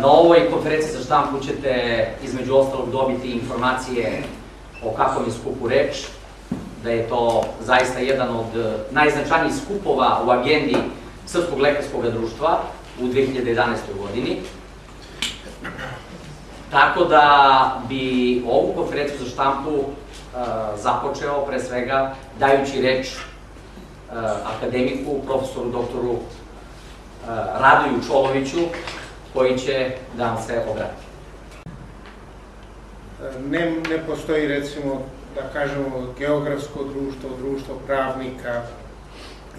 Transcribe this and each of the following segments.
Na ovoj konferenciji za štampu ćete između ostalog dobiti informacije o kakvom je skupu reč, da je to zaista jedan od najznačajnijih skupova u agendi Srpskog lekarskog društva u 2011. godini. Tako da bi ovu konferenciju za štampu započeo pre svega dajući reč akademiku, profesoru doktoru Radoju Čoloviću, koji će da vam se obrati. Ne postoji, recimo, da kažemo, geografsko društvo, društvo pravnika,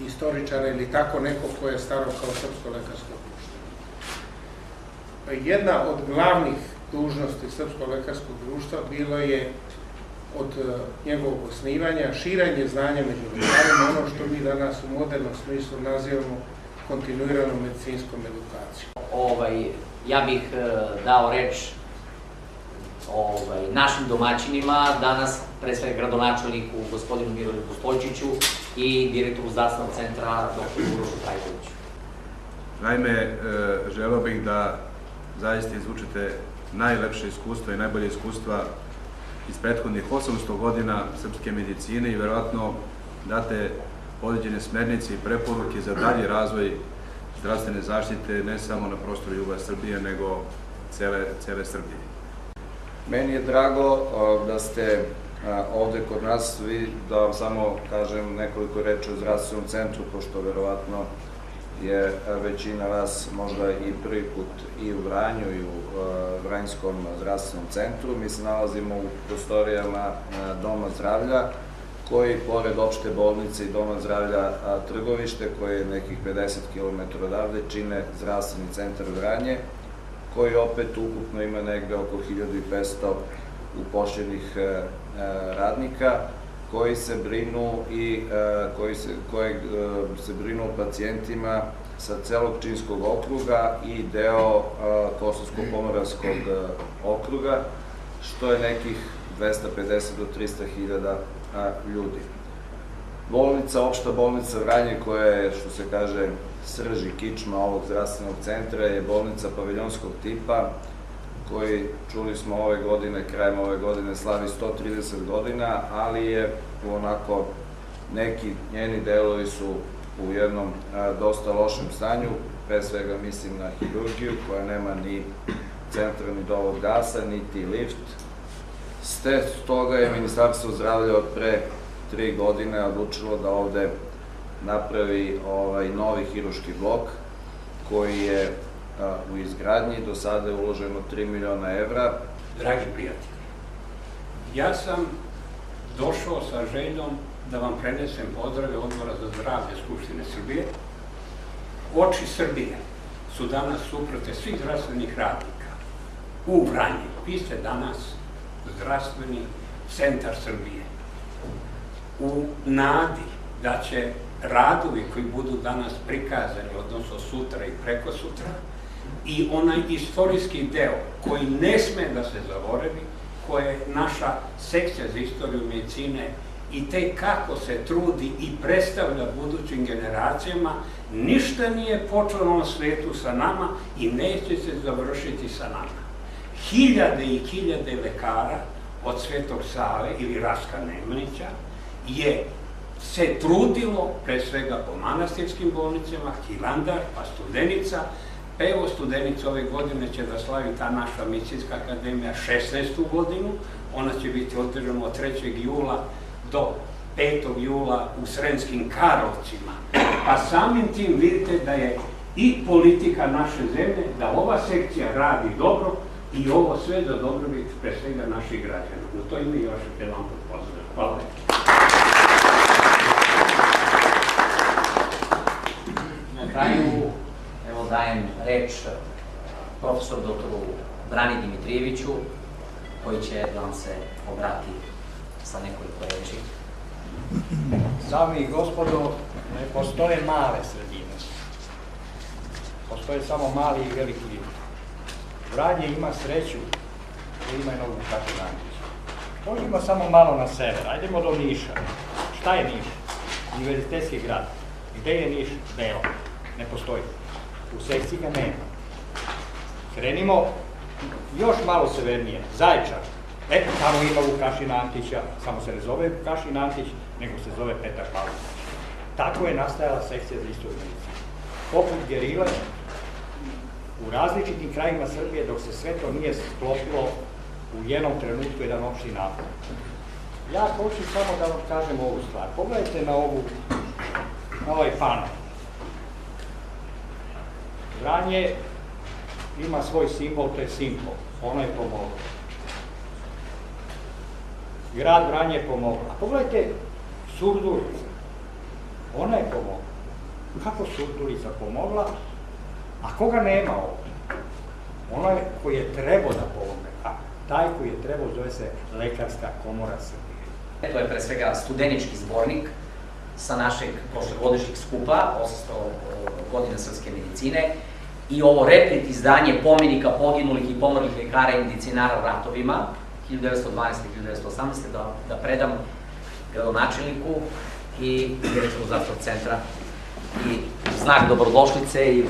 istoričara ili tako neko koje je staro kao Srpsko lekarsko društvo. Jedna od glavnih dužnosti Srpskog lekarskog društva bilo je od njegovog osnivanja širenje znanja među lekarima, ono što mi danas u modernom smislu nazivamo kontinuiranom medicinskom edukacijom. Ja bih dao reč našim domaćinima, danas pre svega gradonačelniku gospodinu Miroljubu Stojčiću i direktoru zdravstvenog centra dr. Urošu Trajkoviću. Naime, želeo bih da zaista izvučete najlepše iskustva i najbolje iskustva iz prethodnih 800 godina srpske medicine i verovatno date određene smernice i preporuke za dalji razvoj zdravstvene zaštite ne samo na prostoru juga Srbije, nego cele Srbije. Meni je drago da ste ovde kod nas, da vam samo kažem nekoliko reči o zdravstvenom centru, pošto verovatno je većina vas možda i prvi put i u Vranju i u Vranjskom zdravstvenom centru. Mi se nalazimo u prostorijama Doma zdravlja, koji pored opšte bolnice i Doma zdravlja Trgovište, koji je nekih 50 km odavde, čine zdravstveni centar Vranje, koji opet ukupno ima negde oko 1500 upošljenih radnika, koji se brinu o pacijentima sa celog Pčinjskog okruga i deo Kosovsko-Pomoravskog okruga, što je nekih 250 do 300 hiljada ljudi. Opšta bolnica Vranje, koja je, što se kaže, srž i kičma ovog zdravstvenog centra, je bolnica paviljonskog tipa, koji, čuli smo ove godine, krajem ove godine, slavi 130 godina, ali je onako, neki njeni delovi su u jednom dosta lošem stanju, pre svega mislim na hirurgiju, koja nema ni centralni dovod gasa, niti lift. Stoga je Ministarstvo zdravlja od pre 3 godine odlučilo da ovde napravi novi hirurški blok, koji je u izgradnji. Do sada je uloženo 3 miliona evra. Dragi prijatelji, ja sam došao sa željom da vam prenesem pozdrave Odbora za zdravlje Skupštine Srbije. Oči Srbije su danas suprate svih zdravstvenih radnika u Vranju. Vi ste danas zdravstveni centar Srbije. U nadi da će radovi koji budu danas prikazani, odnosno sutra i preko sutra, i onaj istorijski deo koji ne sme da se zaboravi, koje je naša sekcija za istoriju medicine i te kako se trudi i predstavlja budućim generacijama, ništa nije počelo na ovom svetu sa nama i neće se završiti sa nama. Hiljade i hiljade lekara od Svetog Save ili Raska Nemanjića je se trudilo, pre svega po manastirskim bolnicama, Hilandar, pa Studenica. Pa evo, Studenica ove godine će da slavi ta naša medicinska akademija 16. godinu. Ona će biti održana od 3. jula do 5. jula u Sremskim Karlovcima. Pa samim tim vidite da je i politika naše zemlje, da ova sekcija radi dobro i ovo sve za dobrobit pre svega naših građana. No to ime još jedan put pozdrav. Hvala. Na kraju, evo dajem reč profesoru doktoru Brani Dimitrijeviću, koji će da vam se obrati sa nekoliko reči. Dame i gospodo, ne postoje male sredine. Postoje samo mali i veliki ljudi. Vranje ima sreću da ima jednog Vukaša Dankića. Možemo samo malo na sever. Ajdemo do Niša. Šta je Niš? Univerzitetski grad. Gde je Niš? Deo. Ne postoji. U sekciji ga nema. Krenimo još malo severnije, Zaječar. Tamo ima Vukašina Antića, samo se ne zove Vukašin Antić, nego se zove Petar Pavlović. Tako je nastajala sekcija za istoriju medicine. Poput gerile, u različitim krajima Srbije, dok se sve to nije sklopilo u jednom trenutku jedan opšti napad. Ja hoću samo da vam kažem ovu stvar. Pogledajte na ovaj pano. Vranje ima svoj simbol, to je simbol. Ono je pomoglo. Grad Vranje je pomoglo. A pogledajte Surdulica. Ona je pomogla. Kako Surdulica pomogla? A koga nema ovdje? Onaj koji je trebao da pomogne. A taj koji je trebao zove se Lekarska komora Srbije. To je pre svega studenički zbornik sa našeg prošlogodišnjeg skupa, 800 godina srpske medicine, i ovo replit izdanje pomenika poginulih i pomrlih lekara i medicinara u ratovima, 1912. i 1918. da predam gradonačelniku i direktoru zdravstvenog centra i znak dobrodošlice i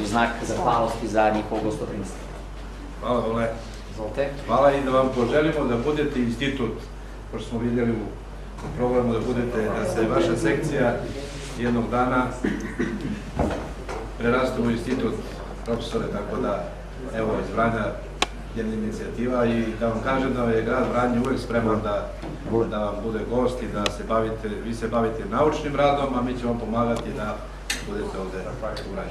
u znak zahvalnosti za njihovo gostoprimstvo. Hvala, Vole. Izvolite. Hvala i da vam poželimo da budete institut, pošto smo vidjeli u programu da se vaša sekcija jednog dana preraste u institut profesore, tako da, evo, iz Vranja jedna inicijativa i da vam kažem da je grad Vranje uvek spreman da vam bude gost i da vi se bavite naučnim radom, a mi ćemo vam pomagati da budete ovde u Vranju.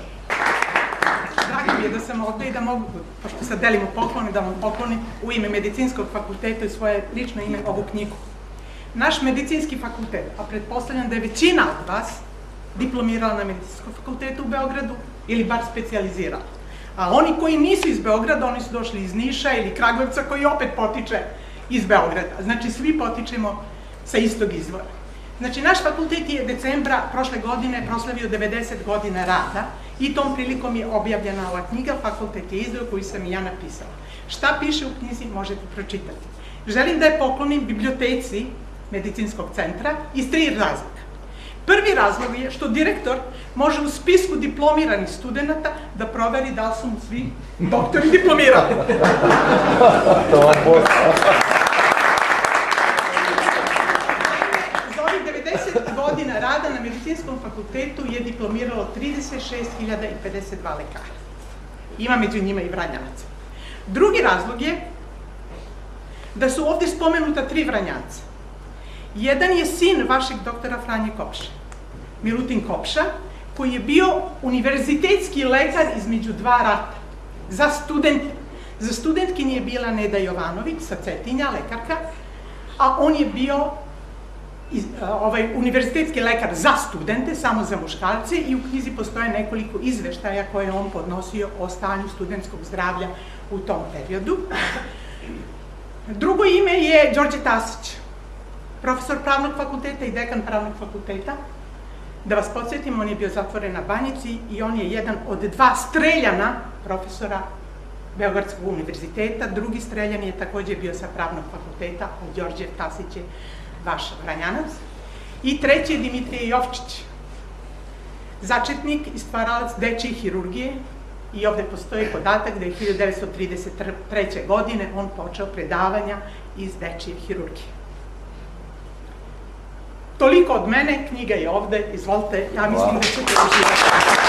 Drago mi je da sam ovde i da mogu, pošto sad delimo poklone, da vam poklonim u ime Medicinskog fakulteta i svoje lično ime ovu knjigu. Naš medicinski fakultet, a pretpostavljam da je većina od vas diplomirala na Medicinskom fakultetu u Beogradu ili bar specijalizirala. A oni koji nisu iz Beograda, oni su došli iz Niša ili Kragujevca, koji opet potiče iz Beograda. Znači, svi potičemo sa istog izvora. Znači, naš fakultet je decembra prošle godine proslavio 90 godina rada i tom prilikom je objavljena ova knjiga, fakultet je izdao, koju sam i ja napisala. Šta piše u knjizi možete pročitati. Želim da je poklonim biblioteci Medicinskog centra iz 3 razloga. Prvi razlog je što direktor može u spisku diplomiranih studenta da proveri da li su mu svi doktori diplomirali. Za ovih 90 godina rada na Medicinskom fakultetu je diplomiralo 36.052 lekara. Ima među njima i Vranjanaca. Drugi razlog je da su ovde spomenuta 3 Vranjanca. Jedan je sin vašeg doktora Franje Kopše, Milutin Kopša, koji je bio univerzitetski lekar između 2 rata za studente. Za studentkinje je bila Neda Jovanović sa Cetinja, lekarka, a on je bio univerzitetski lekar za studente, samo za muškarce, i u knjizi postoje nekoliko izveštaja koje je on podnosio o stanju studentskog zdravlja u tom periodu. Drugo ime je Đorđe Tasić, profesor pravnog fakulteta i dekan pravnog fakulteta. Da vas podsjetim, on je bio zatvoren na Banjici i on je jedan od 2 streljana profesora Beogradskog univerziteta. Drugi streljan je takođe bio sa pravnog fakulteta, a Đorđe Tasić je vaš Vranjanac. I treći je Dimitrije Jovčić, začetnik i stvaralac dečije hirurgije. I ovde postoji podatak da je 1933. godine on počeo predavanja iz dečije hirurgije. Toliko od mene, knjiga je ovde, izvolite, ja mislim da ćete uživati.